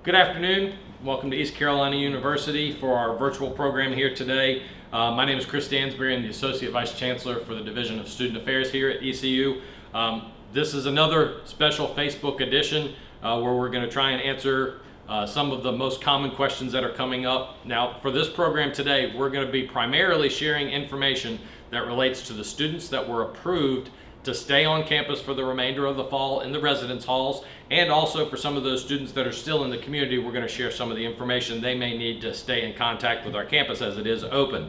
Good afternoon. Welcome to East Carolina University for our virtual program here today. My name is Chris Stansbury. I'm the Associate Vice Chancellor for the Division of Student Affairs here at ECU. This is another special Facebook edition where we're going to try and answer some of the most common questions that are coming up. Now, for this program today, we're going to be primarily sharing information that relates to the students that were approved to stay on campus for the remainder of the fall in the residence halls, and also for some of those students that are still in the community, we're going to share some of the information they may need to stay in contact with our campus as it is open.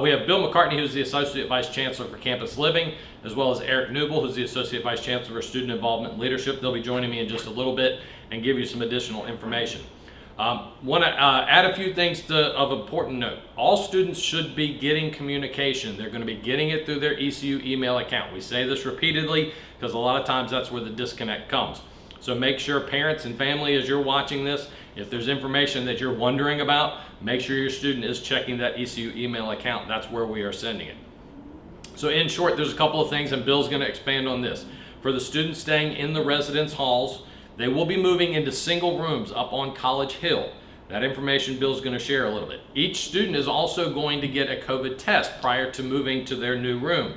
We have Bill McCartney, who's the Associate Vice Chancellor for Campus Living, as well as Erik Kneubuehl, who's the Associate Vice Chancellor for Student Involvement and Leadership. They'll be joining me in just a little bit and give you some additional information. Want to add a few things of important note. All students should be getting communication. They're going to be getting it through their ECU email account. We say this repeatedly because a lot of times that's where the disconnect comes. So make sure parents and family, as you're watching this, if there's information that you're wondering about, make sure your student is checking that ECU email account. That's where we are sending it. So in short, there's a couple of things, and Bill's going to expand on this. For the students staying in the residence halls, they will be moving into single rooms up on College Hill. That information Bill's going to share a little bit. Each student is also going to get a COVID test prior to moving to their new room.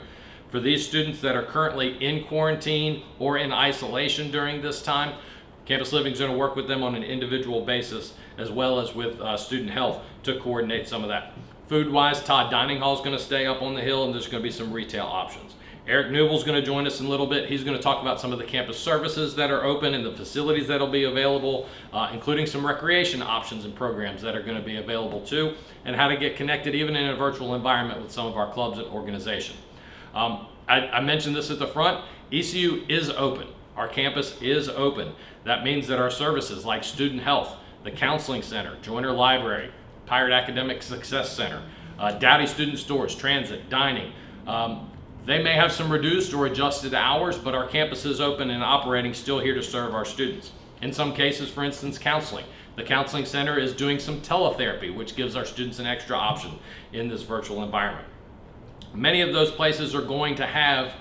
For these students that are currently in quarantine or in isolation during this time, Campus Living is going to work with them on an individual basis as well as with student health to coordinate some of that. Food-wise, Todd Dining Hall is going to stay up on the hill, and there's going to be some retail options. Erik Kneubuehl is going to join us in a little bit. He's going to talk about some of the campus services that are open and the facilities that will be available, including some recreation options and programs that are going to be available too, and how to get connected even in a virtual environment with some of our clubs and organizations. I mentioned this at the front. ECU is open. Our campus is open. That means that our services like student health, the counseling center, Joiner Library, Pirate Academic Success Center, Dowdy Student Stores, transit, dining, they may have some reduced or adjusted hours, but our campus is open and operating, still here to serve our students. In some cases, for instance, counseling. The Counseling Center is doing some teletherapy, which gives our students an extra option in this virtual environment. Many of those places are going to have,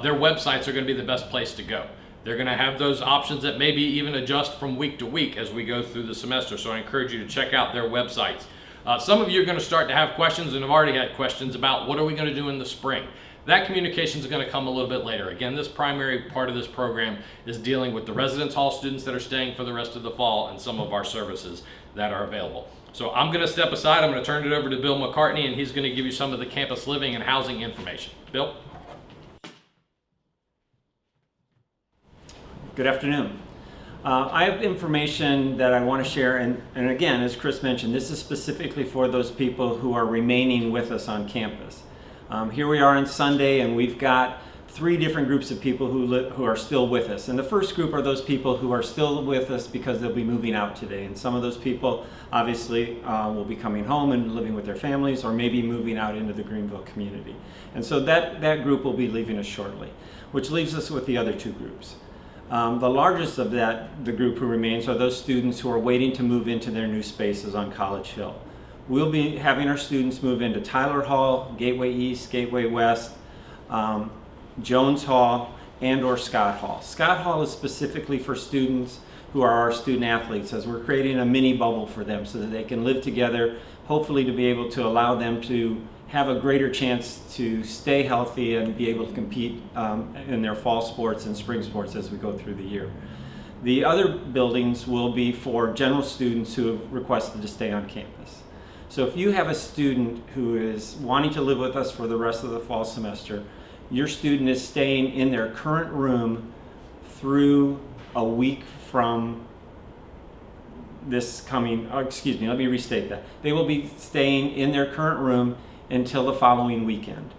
their websites are going to be the best place to go. They're going to have those options that maybe even adjust from week to week as we go through the semester, so I encourage you to check out their websites. Some of you are going to start to have questions and have already had questions about what are we going to do in the spring. That communication is going to come a little bit later. Again, this primary part of this program is dealing with the residence hall students that are staying for the rest of the fall and some of our services that are available. So I'm going to step aside. I'm going to turn it over to Bill McCartney, and he's going to give you some of the campus living and housing information. Bill? Good afternoon. I have information that I want to share, and again, as Chris mentioned, this is specifically for those people who are remaining with us on campus. Here we are on Sunday, and we've got three different groups of people who are still with us. And the first group are those people who are still with us because they'll be moving out today. And some of those people obviously will be coming home and living with their families, or maybe moving out into the Greenville community. And so that group will be leaving us shortly, which leaves us with the other two groups. The largest of the group who remains, are those students who are waiting to move into their new spaces on College Hill. We'll be having our students move into Tyler Hall, Gateway East, Gateway West, Jones Hall, and or Scott Hall. Scott Hall is specifically for students who are our student athletes, as we're creating a mini bubble for them so that they can live together, hopefully to be able to allow them to have a greater chance to stay healthy and be able to compete in their fall sports and spring sports as we go through the year. The other buildings will be for general students who have requested to stay on campus. So if you have a student who is wanting to live with us for the rest of the fall semester, your student is staying in their current room through a week from this coming, let me restate that. They will be staying in their current room until the following weekend.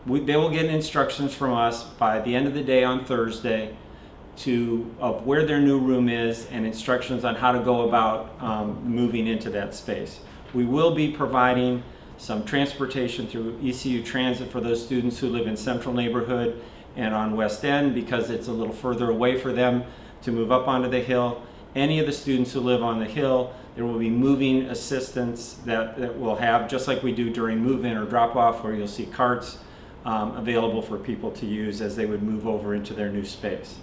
They will get instructions from us by the end of the day on Thursday of where their new room is and instructions on how to go about moving into that space. We will be providing some transportation through ECU Transit for those students who live in Central Neighborhood and on West End, because it's a little further away for them to move up onto the hill. Any of the students who live on the hill, there will be moving assistance that we'll have, just like we do during move-in or drop-off, where you'll see carts available for people to use as they would move over into their new space.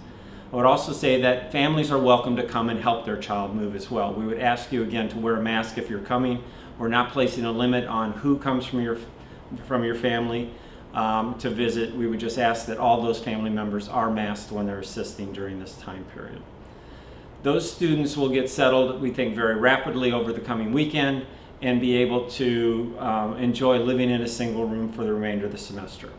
I would also say that families are welcome to come and help their child move as well. We would ask you again to wear a mask if you're coming. We're not placing a limit on who comes from your family to visit. We would just ask that all those family members are masked when they're assisting during this time period. Those students will get settled, we think, very rapidly over the coming weekend and be able to enjoy living in a single room for the remainder of the semester.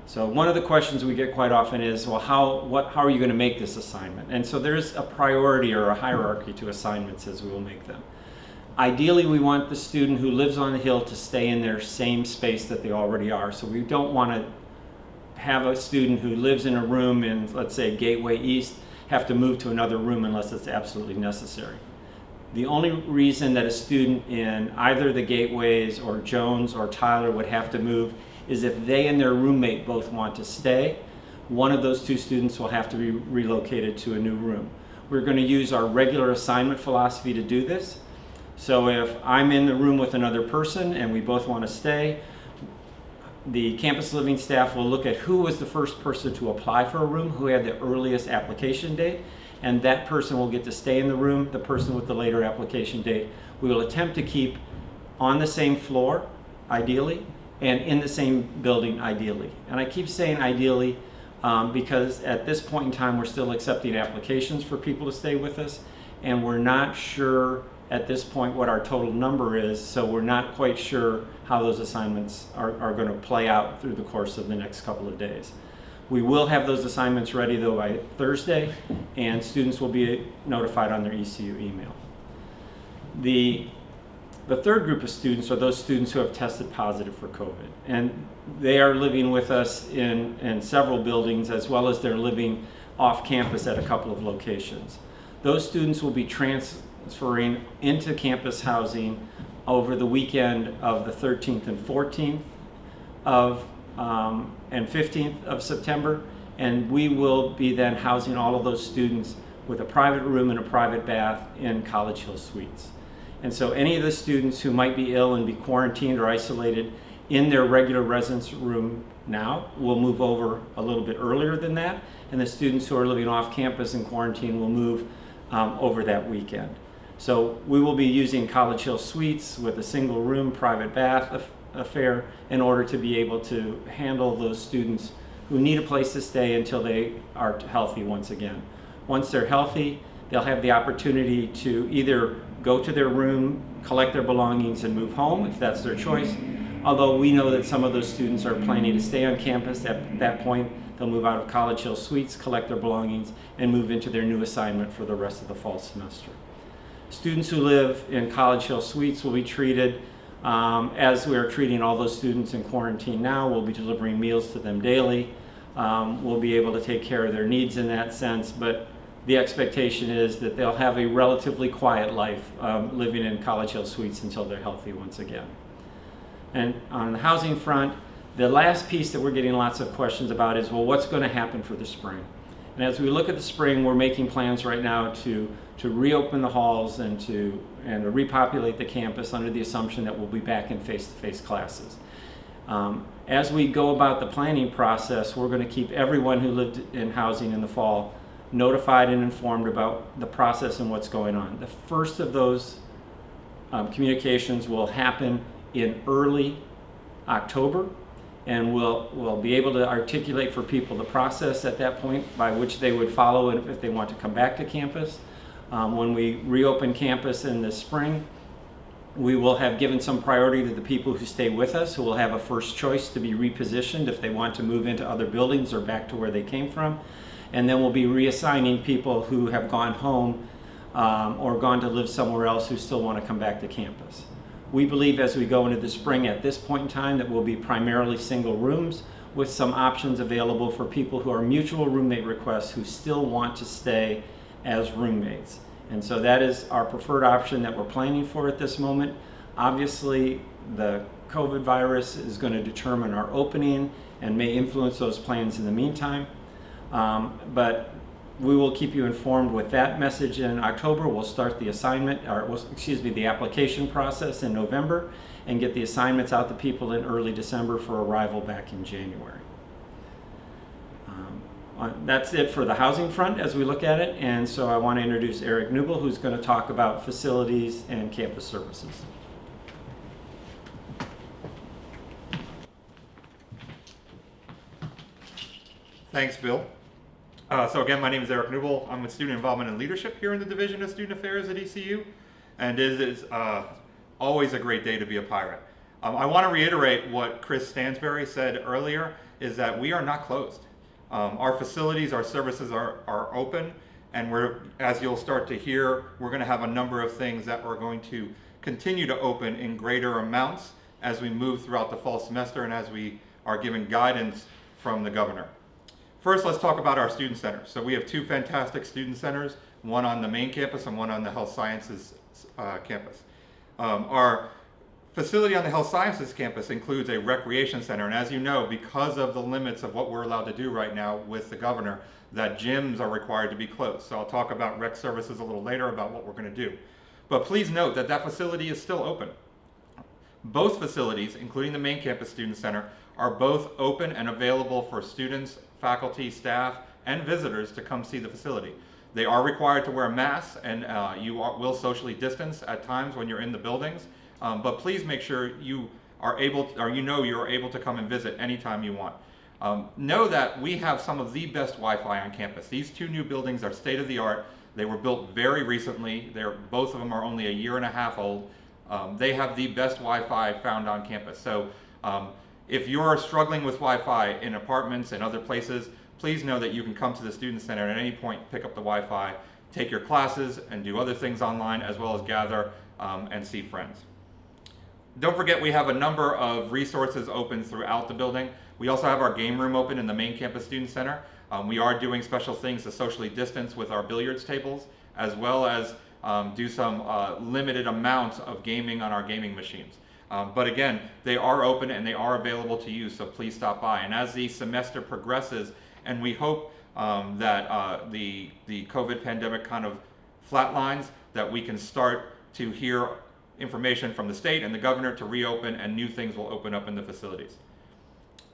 So one of the questions we get quite often is, well, how are you going to make this assignment? And so there's a priority or a hierarchy to assignments as we will make them. Ideally, we want the student who lives on the Hill to stay in their same space that they already are. So we don't want to have a student who lives in a room in, let's say, Gateway East have to move to another room unless it's absolutely necessary. The only reason that a student in either the Gateways or Jones or Tyler would have to move is if they and their roommate both want to stay. One of those two students will have to be relocated to a new room. We're going to use our regular assignment philosophy to do this. So if I'm in the room with another person and we both want to stay, the campus living staff will look at who was the first person to apply for a room, who had the earliest application date, and that person will get to stay in the room. The person with the later application date, we will attempt to keep on the same floor, ideally, and in the same building, ideally. And I keep saying ideally because at this point in time, we're still accepting applications for people to stay with us, and we're not sure at this point what our total number is, so we're not quite sure how those assignments are going to play out through the course of the next couple of days. We will have those assignments ready though by Thursday, and students will be notified on their ECU email. The third group of students are those students who have tested positive for COVID, and they are living with us in several buildings, as well as they're living off campus at a couple of locations. Those students will be transferring into campus housing over the weekend of the 13th and 14th and 15th of September, and we will be then housing all of those students with a private room and a private bath in College Hill Suites. And so any of the students who might be ill and be quarantined or isolated in their regular residence room now will move over a little bit earlier than that, and the students who are living off campus in quarantine will move over that weekend. So we will be using College Hill Suites with a single room private bath affair in order to be able to handle those students who need a place to stay until they are healthy once again. Once they're healthy, they'll have the opportunity to either go to their room, collect their belongings, and move home if that's their choice. Although we know that some of those students are planning to stay on campus. At that point, they'll move out of College Hill Suites, collect their belongings, and move into their new assignment for the rest of the fall semester. Students who live in College Hill Suites will be treated as we are treating all those students in quarantine now. We'll be delivering meals to them daily. We'll be able to take care of their needs in that sense, but the expectation is that they'll have a relatively quiet life living in College Hill Suites until they're healthy once again. And on the housing front, the last piece that we're getting lots of questions about is, well, what's going to happen for the spring? And as we look at the spring, we're making plans right now to reopen the halls and to repopulate the campus under the assumption that we'll be back in face-to-face classes. As we go about the planning process, we're going to keep everyone who lived in housing in the fall notified and informed about the process and what's going on. The first of those communications will happen in early October, and we'll be able to articulate for people the process at that point by which they would follow if they want to come back to campus. When we reopen campus in the spring, we will have given some priority to the people who stay with us, who will have a first choice to be repositioned if they want to move into other buildings or back to where they came from. And then we'll be reassigning people who have gone home or gone to live somewhere else who still want to come back to campus. We believe as we go into the spring at this point in time that we'll be primarily single rooms with some options available for people who are mutual roommate requests who still want to stay as roommates. And so that is our preferred option that we're planning for at this moment. Obviously, the COVID virus is going to determine our opening and may influence those plans in the meantime. But we will keep you informed with that message in October. We'll start the the application process in November and get the assignments out to people in early December for arrival back in January. That's it for the housing front as we look at it, and so I want to introduce Erik Kneubuehl, who's going to talk about facilities and campus services. Thanks, Bill. So again, my name is Erik Kneubuehl. I'm with Student Involvement and Leadership here in the Division of Student Affairs at ECU, and it is always a great day to be a pirate. I want to reiterate what Chris Stansbury said earlier, is that we are not closed. Our facilities, our services are open, and as you'll start to hear, we're going to have a number of things that we're going to continue to open in greater amounts as we move throughout the fall semester and as we are given guidance from the governor. First, let's talk about our student centers. So we have two fantastic student centers, one on the main campus and one on the health sciences campus. Our facility on the health sciences campus includes a recreation center, and as you know, because of the limits of what we're allowed to do right now with the governor, that gyms are required to be closed. So I'll talk about rec services a little later about what we're going to do. But please note that that facility is still open. Both facilities, including the main campus student center, are both open and available for students, faculty, staff, and visitors to come see the facility. They are required to wear masks, and will socially distance at times when you're in the buildings. But please make sure you are able to, or you're able to come and visit anytime you want. Know that we have some of the best Wi-Fi on campus. These two new buildings are state of the art. They were built very recently. Both of them are only a year and a half old. They have the best Wi-Fi found on campus. So if you're struggling with Wi-Fi in apartments and other places, please know that you can come to the Student Center at any point, pick up the Wi-Fi, take your classes, and do other things online, as well as gather and see friends. Don't forget, we have a number of resources open throughout the building. We also have our game room open in the main campus Student Center. We are doing special things to socially distance with our billiards tables, as well as do some limited amounts of gaming on our gaming machines. But again, they are open and they are available to you, so please stop by. And as the semester progresses, and we hope that the COVID pandemic kind of flatlines, that we can start to hear information from the state and the governor to reopen, and new things will open up in the facilities.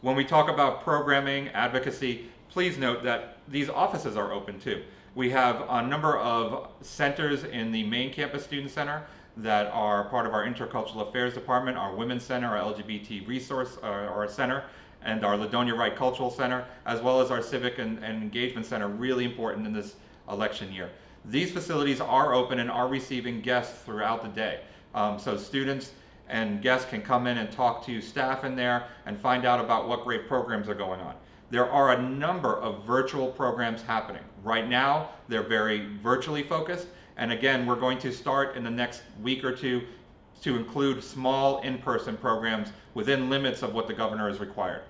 When we talk about programming, advocacy, please note that these offices are open too. We have a number of centers in the main campus student center that are part of our Intercultural Affairs Department, our Women's Center, our LGBT Resource our Center, and our Ladonia Wright Cultural Center, as well as our Civic and Engagement Center, really important in this election year. These facilities are open and are receiving guests throughout the day. So students and guests can come in and talk to staff in there and find out about what great programs are going on. There are a number of virtual programs happening. Right now, they're very virtually focused. And again, we're going to start in the next week or two to include small in-person programs within limits of what the governor has required.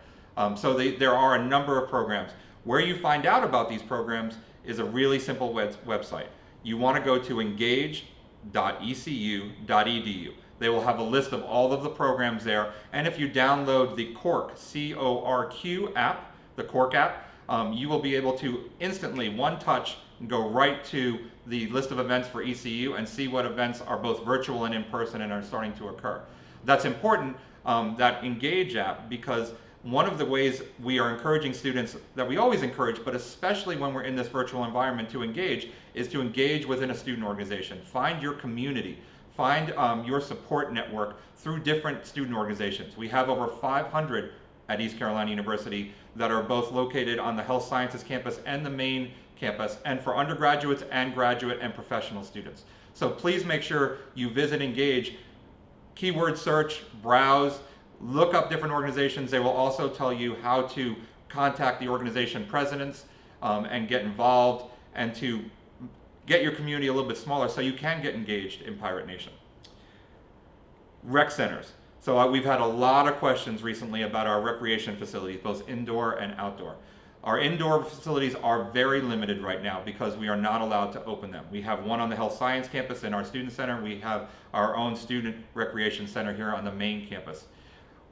So there are a number of programs. Where you find out about these programs is a really simple website. You want to go to engage.ecu.edu. They will have a list of all of the programs there. And if you download the CORQ, C-O-R-Q app, the CORQ app, you will be able to instantly, one touch, go right to the list of events for ECU and see what events are both virtual and in person and are starting to occur. That's important, that Engage app, because one of the ways we are encouraging students, that we always encourage, but especially when we're in this virtual environment to engage, is to engage within a student organization. Find your community. Find your support network through different student organizations. We have over 500 at East Carolina University that are both located on the health sciences campus and the main campus, and for undergraduates and graduate and professional students. So please make sure you visit Engage, keyword search, browse, look up different organizations. They will also tell you how to contact the organization presidents and get involved, and to get your community a little bit smaller so you can get engaged in Pirate Nation. Rec centers. So we've had a lot of questions recently about our recreation facilities, both indoor and outdoor. Our indoor facilities are very limited right now because we are not allowed to open them. We have one on the health science campus in our student center. We have our own student recreation center here on the main campus.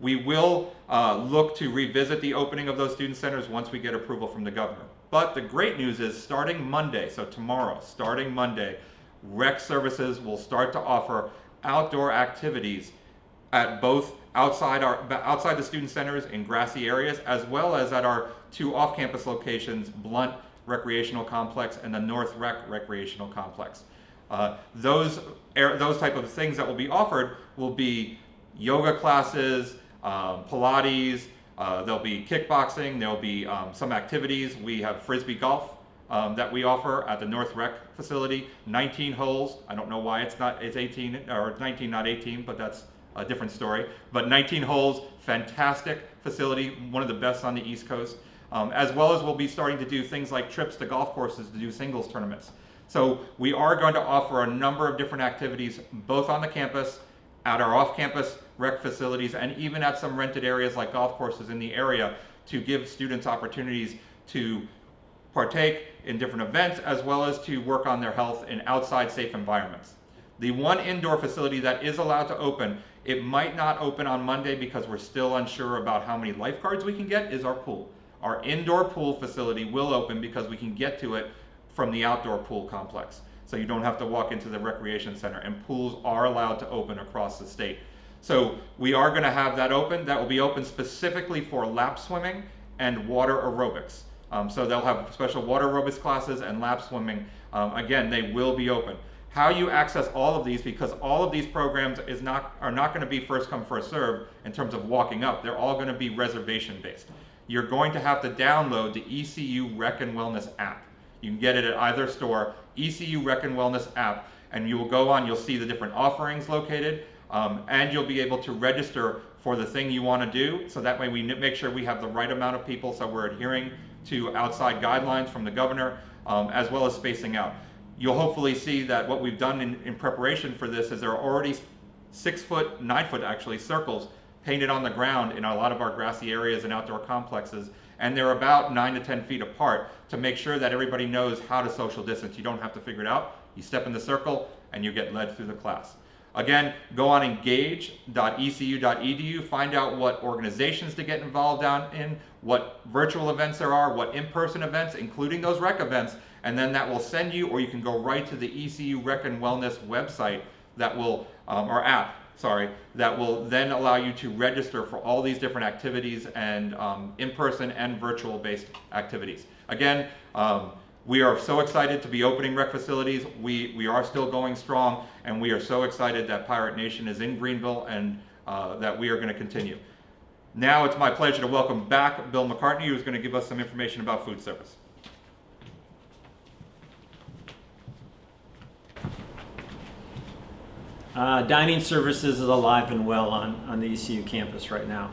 We will look to revisit the opening of those student centers once we get approval from the governor. But the great news is, starting Monday, so tomorrow, starting Monday, rec services will start to offer outdoor activities at both outside the student centers in grassy areas, as well as at our two off-campus locations, Blunt Recreational Complex and the North Rec Recreational Complex. Those type of things that will be offered will be yoga classes, Pilates, there'll be kickboxing, there'll be some activities. We have Frisbee golf that we offer at the North Rec facility, 19 holes. I don't know why it's 18 or 19, not 18, but that's a different story. But 19 holes, fantastic facility, one of the best on the East Coast. As well as we'll be starting to do things like trips to golf courses to do singles tournaments. So we are going to offer a number of different activities, both on the campus, at our off-campus rec facilities, and even at some rented areas like golf courses in the area, to give students opportunities to partake in different events, as well as to work on their health in outside safe environments. The one indoor facility that is allowed to open, it might not open on Monday because we're still unsure about how many lifeguards we can get, is our pool. Our indoor pool facility will open because we can get to it from the outdoor pool complex. So you don't have to walk into the recreation center, and pools are allowed to open across the state. So we are going to have that open. That will be open specifically for lap swimming and water aerobics. So they'll have special water aerobics classes and lap swimming. Again, they will be open. How you access all of these, because all of these programs are not going to be first come, first serve in terms of walking up. They're all going to be reservation based. You're going to have to download the ECU Rec and Wellness app. You can get it at either store, ECU Rec and Wellness app, and you will go on, you'll see the different offerings located, and you'll be able to register for the thing you want to do, so that way we make sure we have the right amount of people, so we're adhering to outside guidelines from the governor, as well as spacing out. You'll hopefully see that what we've done in preparation for this is there are already 6 foot, 9 foot actually, circles painted on the ground in a lot of our grassy areas and outdoor complexes, and they're about 9 to 10 feet apart to make sure that everybody knows how to social distance. You don't have to figure it out. You step in the circle and you get led through the class. Again, go on engage.ecu.edu, find out what organizations to get involved in, what virtual events there are, what in-person events, including those rec events, and then that will send you, or you can go right to the ECU Rec and Wellness website that will, or app, sorry, that will then allow you to register for all these different activities and in-person and virtual-based activities. Again, we are so excited to be opening rec facilities. We are still going strong, and we are so excited that Pirate Nation is in Greenville and that we are going to continue. Now it's my pleasure to welcome back Bill McCartney, who's going to give us some information about food service. Dining services is alive and well on the ECU campus right now.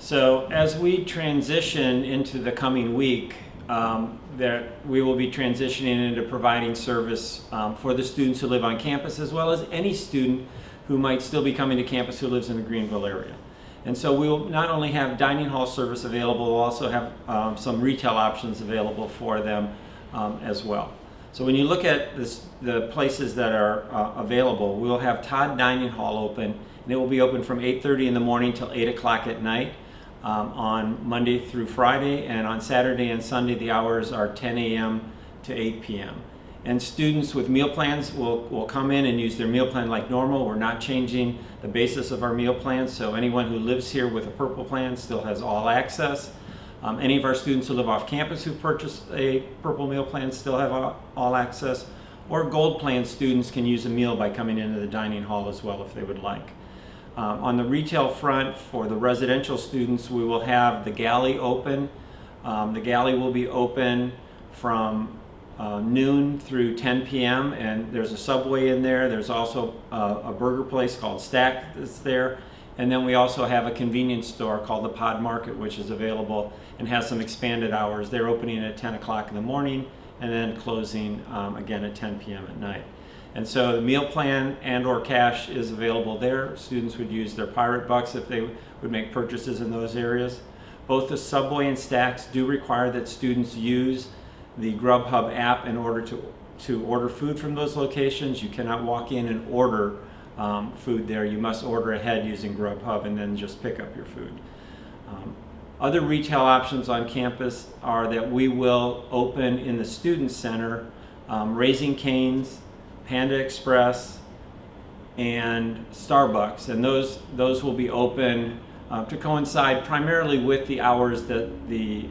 So as we transition into the coming week, that we will be transitioning into providing service for the students who live on campus, as well as any student who might still be coming to campus who lives in the Greenville area. And so we will not only have dining hall service available, we'll also have some retail options available for them as well. So when you look at the places that are available, we'll have Todd Dining Hall open, and it will be open from 8:30 in the morning till 8 o'clock at night on Monday through Friday, and on Saturday and Sunday the hours are 10 a.m. to 8 p.m. And students with meal plans will come in and use their meal plan like normal. We're not changing the basis of our meal plans, so anyone who lives here with a purple plan still has all access. Any of our students who live off campus who purchased a purple meal plan still have all access, or gold plan students can use a meal by coming into the dining hall as well if they would like. On the retail front, for the residential students, we will have the galley open. The galley will be open from noon through 10 p.m. and there's a Subway in there. There's also a burger place called Stack that's there. And then we also have a convenience store called the Pod Market, which is available and has some expanded hours. They're opening at 10 o'clock in the morning and then closing again at 10 p.m. at night. And so the meal plan and or cash is available there. Students would use their Pirate Bucks if they would make purchases in those areas. Both the Subway and Stacks do require that students use the Grubhub app in order to order food from those locations. You cannot walk in and order food there. You must order ahead using Grubhub and then just pick up your food. Other retail options on campus are that we will open in the Student Center Raising Cane's, Panda Express, and Starbucks, and those will be open to coincide primarily with the hours that the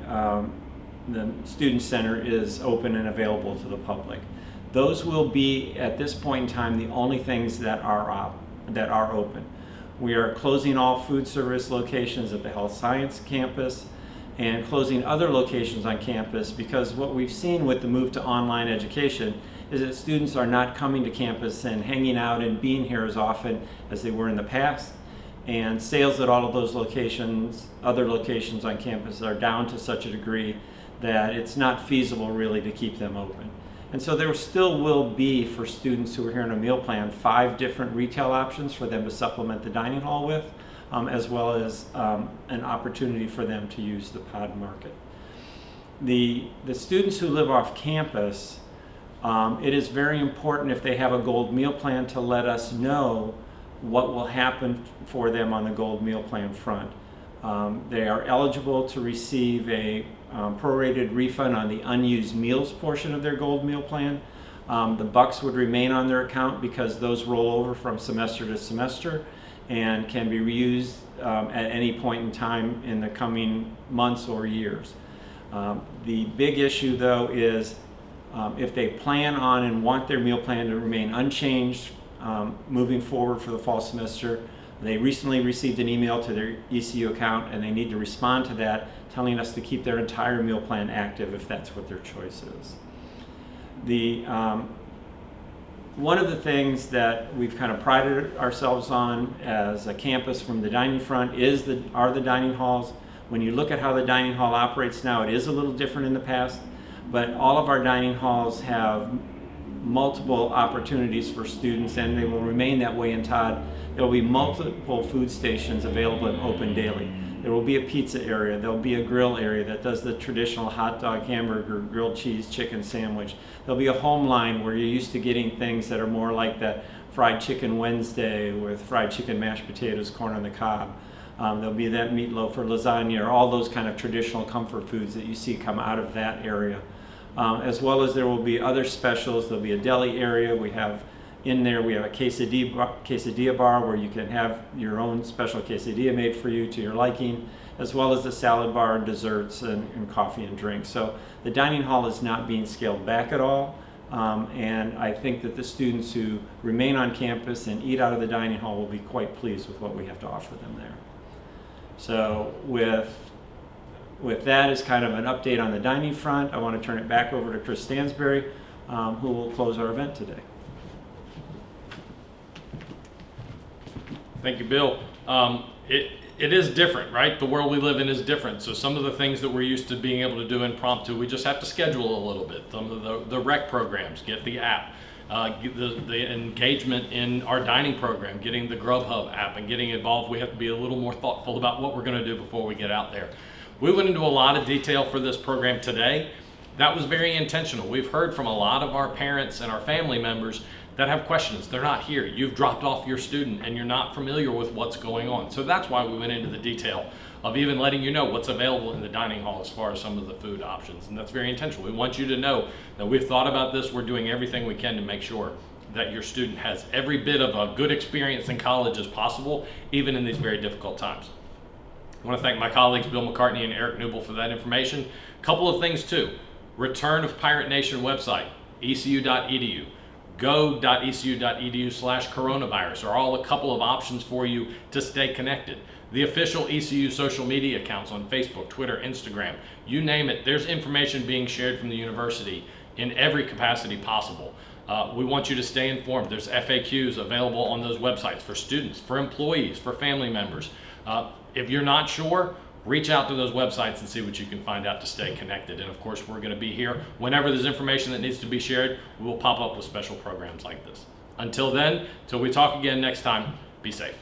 the Student Center is open and available to the public. Those will be, at this point in time, the only things that are open. We are closing all food service locations at the Health Science campus and closing other locations on campus, because what we've seen with the move to online education is that students are not coming to campus and hanging out and being here as often as they were in the past. And sales at all of those locations, other locations on campus, are down to such a degree that it's not feasible really to keep them open. And so there still will be, for students who are here on a meal plan, 5 different retail options for them to supplement the dining hall with, as well as an opportunity for them to use the pod market. The students who live off campus, it is very important, if they have a gold meal plan, to let us know what will happen for them on the gold meal plan front. They are eligible to receive a prorated refund on the unused meals portion of their gold meal plan. The bucks would remain on their account because those roll over from semester to semester and can be reused at any point in time in the coming months or years. The big issue, though, is if they plan on and want their meal plan to remain unchanged moving forward for the fall semester, they recently received an email to their ECU account and they need to respond to that, telling us to keep their entire meal plan active if that's what their choice is. One of the things that we've kind of prided ourselves on as a campus from the dining front are the dining halls. When you look at how the dining hall operates now, it is a little different in the past, but all of our dining halls have multiple opportunities for students, and they will remain that way in Todd. There will be multiple food stations available and open daily. There will be a pizza area, there'll be a grill area that does the traditional hot dog, hamburger, grilled cheese, chicken sandwich. There'll be a home line where you're used to getting things that are more like that fried chicken Wednesday with fried chicken, mashed potatoes, corn on the cob. There'll be that meatloaf or lasagna, or all those kind of traditional comfort foods that you see come out of that area. As well as there will be other specials. There'll be a deli area. We have a quesadilla bar where you can have your own special quesadilla made for you to your liking, as well as the salad bar, desserts, and coffee and drinks. So the dining hall is not being scaled back at all. And I think that the students who remain on campus and eat out of the dining hall will be quite pleased with what we have to offer them there. So with that as kind of an update on the dining front, I want to turn it back over to Chris Stansbury, who will close our event today. Thank you, Bill. It is different, right? The world we live in is different. So some of the things that we're used to being able to do impromptu, we just have to schedule a little bit. Some of the rec programs, get the app, the engagement in our dining program, getting the Grubhub app and getting involved. We have to be a little more thoughtful about what we're going to do before we get out there. We went into a lot of detail for this program today. That was very intentional. We've heard from a lot of our parents and our family members that have questions. They're not here. You've dropped off your student and you're not familiar with what's going on. So that's why we went into the detail of even letting you know what's available in the dining hall as far as some of the food options. And that's very intentional. We want you to know that we've thought about this. We're doing everything we can to make sure that your student has every bit of a good experience in college as possible, even in these very difficult times. I want to thank my colleagues Bill McCartney and Erik Kneubuehl for that information. A couple of things too. Return of Pirate Nation website, ecu.edu. go.ecu.edu/coronavirus are all a couple of options for you to stay connected. The official ECU social media accounts on Facebook, Twitter, Instagram, you name it, there's information being shared from the university in every capacity possible. We want you to stay informed. There's FAQs available on those websites for students, for employees, for family members. If you're not sure, reach out to those websites and see what you can find out to stay connected. And of course, we're going to be here whenever there's information that needs to be shared. We will pop up with special programs like this. Until then, till we talk again next time, be safe.